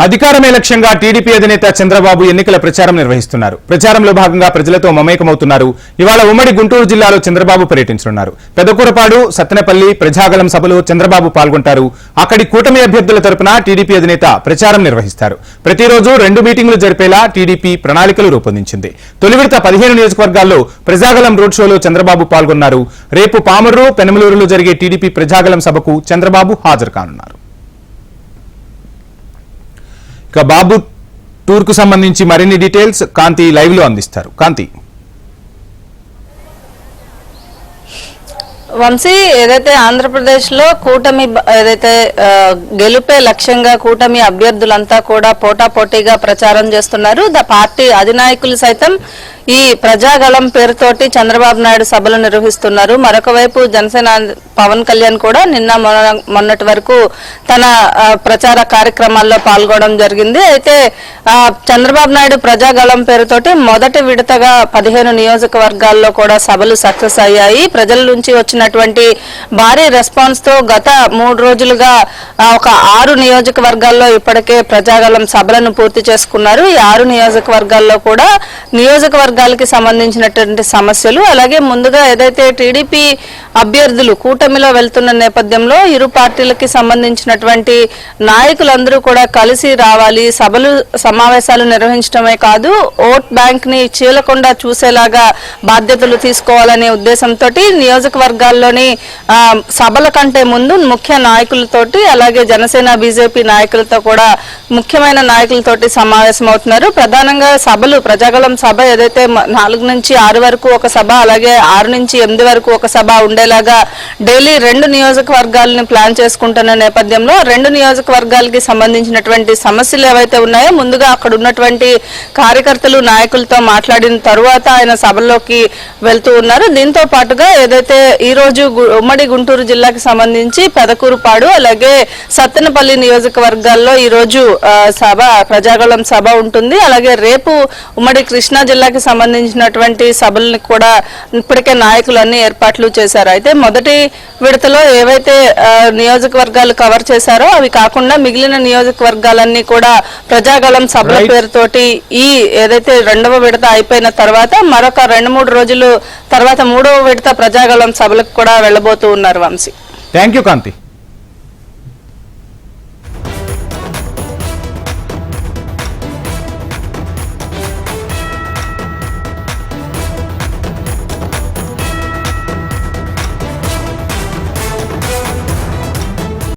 అధికారమే లక్ష్యంగా టీడీపీ అధినేత చంద్రబాబు ఎన్నికల ప్రచారం నిర్వహిస్తున్నారు. ప్రచారంలో భాగంగా ప్రజలతో మమేకమవుతున్నారు. ఇవాళ ఉమ్మడి గుంటూరు జిల్లాలో చంద్రబాబు పర్యటించనున్నారు. పెదకూరపాడు, సత్తెనపల్లి, ప్రజాగలం సభలో చంద్రబాబు పాల్గొంటారు. అక్కడి కూటమి అభ్యర్థుల తరపున టీడీపీ అధినేత ప్రచారం నిర్వహిస్తారు. ప్రతిరోజు 2 మీటింగులు జరిపేలా టీడీపీ ప్రణాళికలు రూపొందించింది. తొలి విడత 15 నియోజకవర్గాల్లో ప్రజాగలం రోడ్ షోలో చంద్రబాబు పాల్గొన్నారు. రేపు పామర్రు, పెనమలూరులో జరిగే టీడీపీ ప్రజాగలం సభకు చంద్రబాబు హాజరు కానున్నారు. ఇక బాబు టూర్ కు సంబంధించి మరిన్ని డీటెయిల్స్ కాంతి లైవ్ లో అందిస్తారు. కాంతి, వంశీ, ఏదైతే ఆంధ్రప్రదేశ్ లో కూటమి ఏదైతే గెలుపే లక్ష్యంగా కూటమి అభ్యర్థులంతా కూడా పోటాపోటీగా ప్రచారం చేస్తున్నారు. పార్టీ అధినాయకులు సైతం ఈ ప్రజాగళం పేరుతోటి చంద్రబాబు నాయుడు సభలు నిర్వహిస్తున్నారు. మరొక వైపు జనసేన పవన్ కళ్యాణ్ కూడా నిన్న మొన్నటి వరకు తన ప్రచార కార్యక్రమాల్లో పాల్గొనడం జరిగింది. అయితే చంద్రబాబు నాయుడు ప్రజాగళం పేరుతోటి మొదటి విడతగా 15 నియోజకవర్గాల్లో కూడా సభలు సక్సెస్ అయ్యాయి. ప్రజల నుంచి వచ్చినటువంటి భారీ రెస్పాన్స్ తో గత 3 రోజులుగా ఒక 6 నియోజకవర్గాల్లో ఇప్పటికే ప్రజాగళం సభలను పూర్తి చేసుకున్నారు. ఈ 6 నియోజకవర్గాల్లో కూడా నియోజకవర్గాలకి సంబంధించినటువంటి సమస్యలు, అలాగే ముందుగా ఏదైతే టీడీపీ అభ్యర్థులు కూటమిలో వెళ్తున్న నేపథ్యంలో ఇరు పార్టీలకి సంబంధించినటువంటి నాయకులందరూ కూడా కలిసి రావాలి, సభలు సమావేశాలు నిర్వహించడమే కాదు ఓట్ బ్యాంక్ ని చీలకుండా చూసేలాగా బాధ్యతలు తీసుకోవాలనే ఉద్దేశంతో నియోజకవర్గాల్లోని సభల కంటే ముందు ముఖ్య నాయకులతోటి అలాగే జనసేన బీజేపీ నాయకులతో కూడా ముఖ్యమైన నాయకులతోటి సమావేశం అవుతున్నారు. ప్రధానంగా సభలు ప్రజాగళం సభ ఏదైతే 4 నుంచి 6 వరకు ఒక సభ, అలాగే 6 నుంచి 8 వరకు ఒక సభ ఉండేలాగా డైలీ 2 నియోజకవర్గాలను ప్లాన్ చేసుకుంటున్న నేపథ్యంలో 2 నియోజకవర్గాలకి సంబంధించినటువంటి సమస్యలు ఏవైతే ఉన్నాయో ముందుగా అక్కడ ఉన్నటువంటి కార్యకర్తలు నాయకులతో మాట్లాడిన తరువాత ఆయన సభల్లోకి వెళ్తూ ఉన్నారు. దీంతో పాటుగా ఏదైతే ఈ రోజు ఉమ్మడి గుంటూరు జిల్లాకి సంబంధించి పెదకూరుపాడు అలాగే సత్తెనపల్లి నియోజకవర్గాల్లో ఈ రోజు సభ ప్రజాగళం సభ ఉంటుంది. అలాగే రేపు ఉమ్మడి కృష్ణా జిల్లాకి సంబంధించినటువంటి సభలను కూడా ఇప్పటికే నాయకులన్నీ ఏర్పాట్లు చేశారు. అయితే మొదటి విడతలో ఏవైతే నియోజకవర్గాలు కవర్ చేశారో అవి కాకుండా మిగిలిన నియోజకవర్గాలన్నీ కూడా ప్రజాగళం సభల పేరుతోటి ఈ ఏదైతే 2వ విడత అయిపోయిన తర్వాత మరొక 2-3 రోజులు తర్వాత 3వ విడత ప్రజాగళం సభలకు కూడా వెళ్లబోతూ ఉన్నారు. Vamsi, thank you Kanthi.